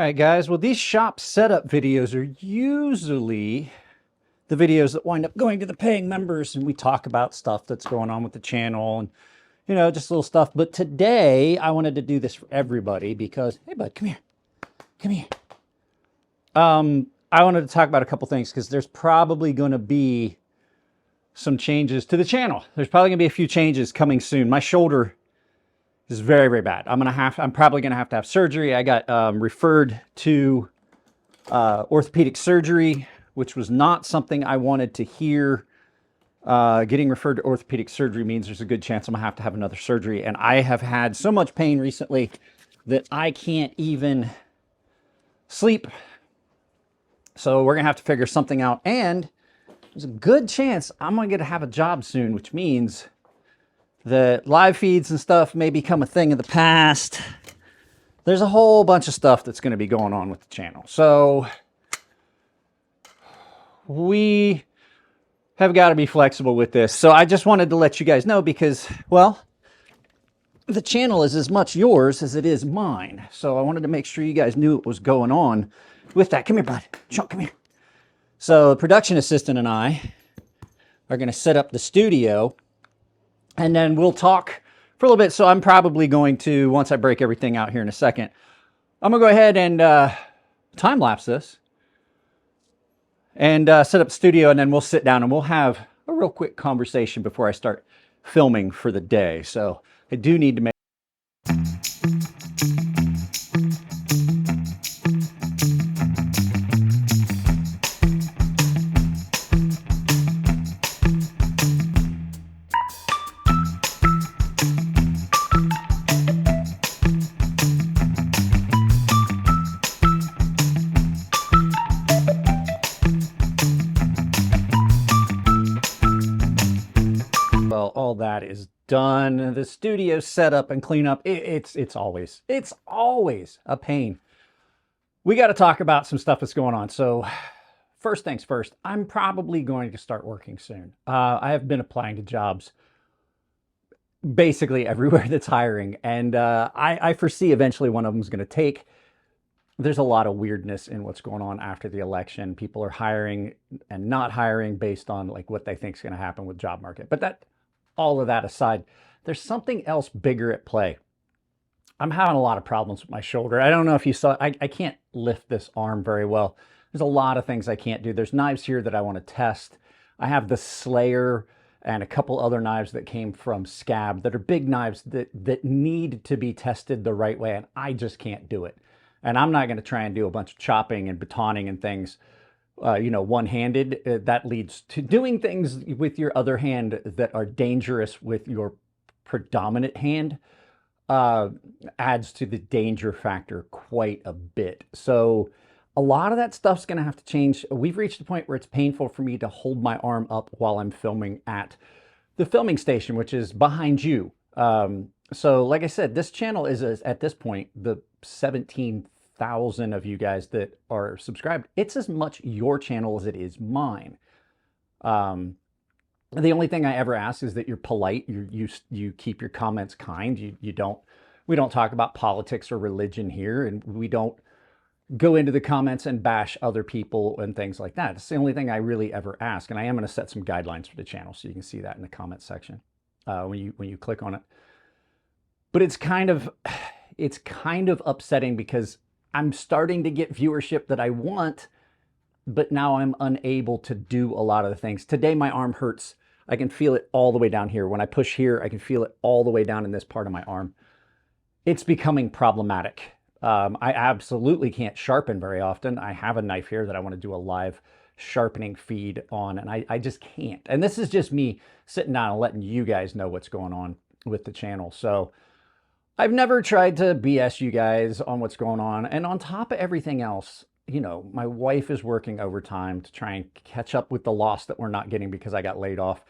right, guys. Well, these shop setup videos are usually the videos that wind up going to the paying members, and we talk about stuff that's going on with the channel and, just little stuff. But today I wanted to do this for everybody because, hey, bud, come here. Come here. I wanted to talk about a couple things because there's probably going to be some changes to the channel. There's probably going to be a few changes coming soon. My shoulder is very, very bad. I'm probably going to have surgery. I got referred to orthopedic surgery, which was not something I wanted to hear. Getting referred to orthopedic surgery means there's a good chance I'm going to have another surgery. And I have had so much pain recently that I can't even sleep. So we're going to have to figure something out. And there's a good chance I'm going to have a job soon, which means that live feeds and stuff may become a thing of the past. There's a whole bunch of stuff that's going to be going on with the channel. So we have got to be flexible with this. So I just wanted to let you guys know because, well, the channel is as much yours as it is mine. So I wanted to make sure you guys knew what was going on with that. Come here, bud. Sean, come here. So the production assistant and I are going to set up the studio, and then we'll talk for a little bit. So I'm probably going to, once I break everything out here in a second, I'm going to go ahead and time-lapse this and set up the studio, and then we'll sit down and we'll have a real quick conversation before I start filming for the day. So I do need to make all that is done. The studio setup and cleanup, it's always a pain. We got to talk about some stuff that's going on. So first things first, I'm probably going to start working soon. I have been applying to jobs basically everywhere that's hiring, and I foresee eventually one of them is going to take. There's a lot of weirdness in what's going on after the election. People are hiring and not hiring based on like what they think is going to happen with job market. But that, all of that aside, there's something else bigger at play. I'm having a lot of problems with my shoulder. I don't know if you saw, I can't lift this arm very well. There's a lot of things I can't do. There's knives here that I want to test. I have the Slayer and a couple other knives that came from Scab that are big knives that need to be tested the right way, and I just can't do it. And I'm not going to try and do a bunch of chopping and batoning and things one-handed. That leads to doing things with your other hand that are dangerous with your predominant hand. Adds to the danger factor quite a bit. So a lot of that stuff's going to have to change. We've reached a point where it's painful for me to hold my arm up while I'm filming at the filming station, which is behind you. So like I said, this channel is at this point, the 17,000 of you guys that are subscribed, it's as much your channel as it is mine. The only thing I ever ask is that you're polite. You keep your comments kind. We don't talk about politics or religion here, and we don't go into the comments and bash other people and things like that. It's the only thing I really ever ask, and I am going to set some guidelines for the channel so you can see that in the comment section when you click on it. But it's kind of upsetting because I'm starting to get viewership that I want, but now I'm unable to do a lot of the things. Today my arm hurts. I can feel it all the way down here. When I push here, I can feel it all the way down in this part of my arm. It's becoming problematic. I absolutely can't sharpen very often. I have a knife here that I want to do a live sharpening feed on, and I just can't. And this is just me sitting down and letting you guys know what's going on with the channel. So I've never tried to BS you guys on what's going on. And on top of everything else, my wife is working overtime to try and catch up with the loss that we're not getting because I got laid off.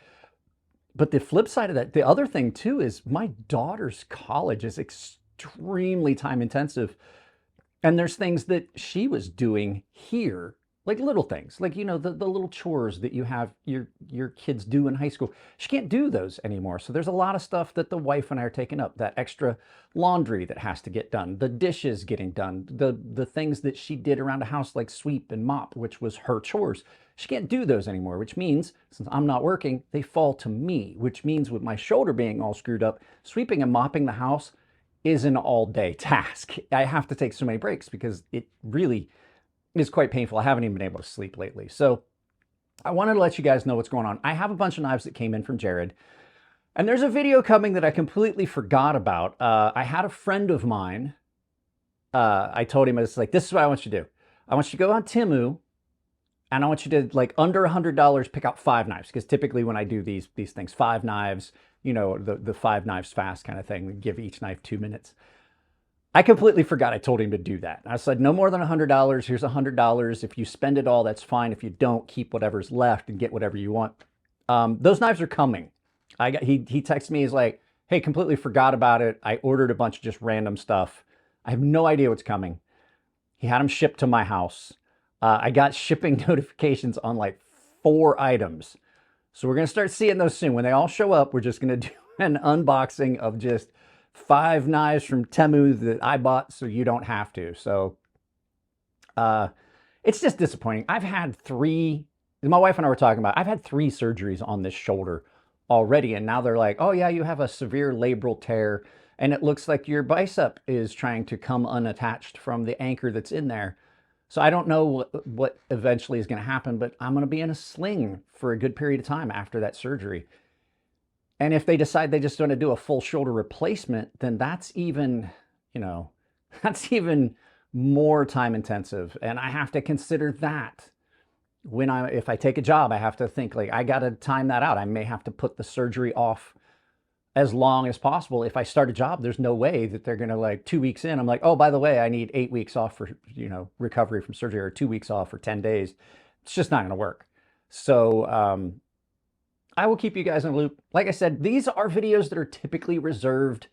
But the flip side of that, the other thing too, is my daughter's college is extremely time intensive. And there's things that she was doing here Like little things, like, you know, the little chores that you have your kids do in high school. She can't do those anymore. So there's a lot of stuff that the wife and I are taking up, that extra laundry that has to get done, the dishes getting done, the things that she did around the house, like sweep and mop, which was her chores. She can't do those anymore, which means since I'm not working, they fall to me, which means with my shoulder being all screwed up, sweeping and mopping the house is an all-day task. I have to take so many breaks because it really is quite painful. I haven't even been able to sleep lately. So I wanted to let you guys know what's going on. I have a bunch of knives that came in from Jared, and there's a video coming that I completely forgot about. I had a friend of mine. I told him, it's like, this is what I want you to do. I want you to go on Temu, and I want you to, like, under $100, pick out 5 knives. Because typically when I do these things, 5 knives, you know, the 5 knives fast kind of thing. We give each knife 2 minutes. I completely forgot I told him to do that. I said, no more than $100. Here's $100. If you spend it all, that's fine. If you don't, keep whatever's left and get whatever you want. Those knives are coming. He texted me. He's like, hey, completely forgot about it. I ordered a bunch of just random stuff. I have no idea what's coming. He had them shipped to my house. I got shipping notifications on like 4 items. So we're going to start seeing those soon. When they all show up, we're just going to do an unboxing of just 5 knives from Temu that I bought so you don't have to. So it's just disappointing. I've had 3, my wife and I were talking about, I've had 3 surgeries on this shoulder already. And now they're like, oh yeah, you have a severe labral tear. And it looks like your bicep is trying to come unattached from the anchor that's in there. So I don't know what eventually is going to happen, but I'm going to be in a sling for a good period of time after that surgery. And if they decide they just want to do a full shoulder replacement, then that's even, you know, that's even more time intensive. And I have to consider that if I take a job. I have to think, like, I got to time that out. I may have to put the surgery off as long as possible. If I start a job, there's no way that they're going to, like, 2 weeks in, I'm like, oh, by the way, I need 8 weeks off for, you know, recovery from surgery, or 2 weeks off for 10 days. It's just not going to work. So, I will keep you guys in the loop. Like I said, these are videos that are typically reserved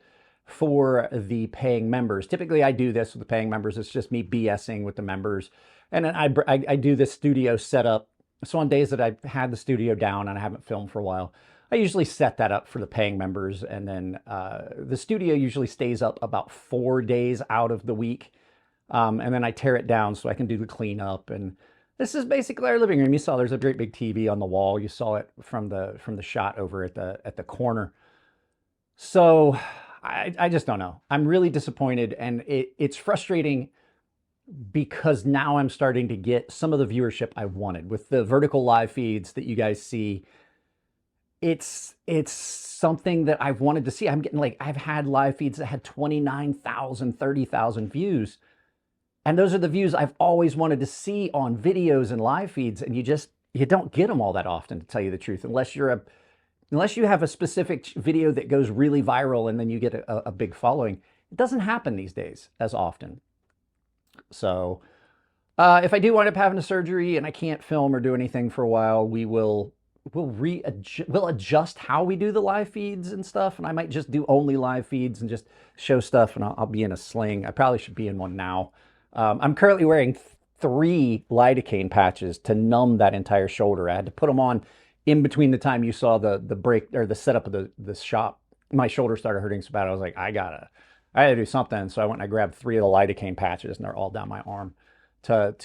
for the paying members. Typically, I do this with the paying members. It's just me BSing with the members. And then I do this studio setup. So on days that I've had the studio down and I haven't filmed for a while, I usually set that up for the paying members. And then the studio usually stays up about 4 days out of the week. And then I tear it down so I can do the cleanup. And this is basically our living room. You saw there's a great big TV on the wall. You saw it from the shot over at the corner. So I just don't know. I'm really disappointed, and it's frustrating because now I'm starting to get some of the viewership I wanted with the vertical live feeds that you guys see. It's something that I've wanted to see. I'm getting, like, I've had live feeds that had 29,000, 30,000 views. And those are the views I've always wanted to see on videos and live feeds. And you don't get them all that often, to tell you the truth, unless you have a specific video that goes really viral and then you get a big following. It doesn't happen these days as often. So if I do wind up having a surgery and I can't film or do anything for a while, we'll adjust how we do the live feeds and stuff. And I might just do only live feeds and just show stuff, and I'll be in a sling. I probably should be in one now. I'm currently wearing 3 lidocaine patches to numb that entire shoulder. I had to put them on in between the time you saw the break or the setup of the shop. My shoulder started hurting so bad. I was like, I had to do something. So I went and I grabbed 3 of the lidocaine patches, and they're all down my arm to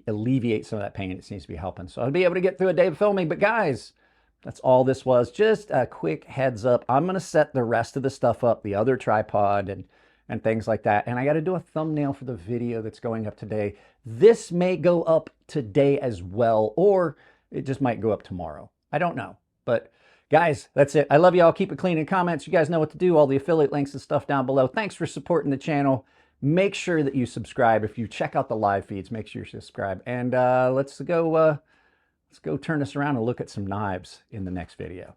alleviate some of that pain. It seems to be helping. So I'll be able to get through a day of filming. But guys, that's all this was. Just a quick heads up. I'm going to set the rest of the stuff up, the other tripod and things like that. And I got to do a thumbnail for the video that's going up today. This may go up today as well, or it just might go up tomorrow. I don't know. But guys, that's it. I love y'all. Keep it clean in comments. You guys know what to do. All the affiliate links and stuff down below. Thanks for supporting the channel. Make sure that you subscribe. If you check out the live feeds, make sure you subscribe. And let's go turn this around and look at some knives in the next video.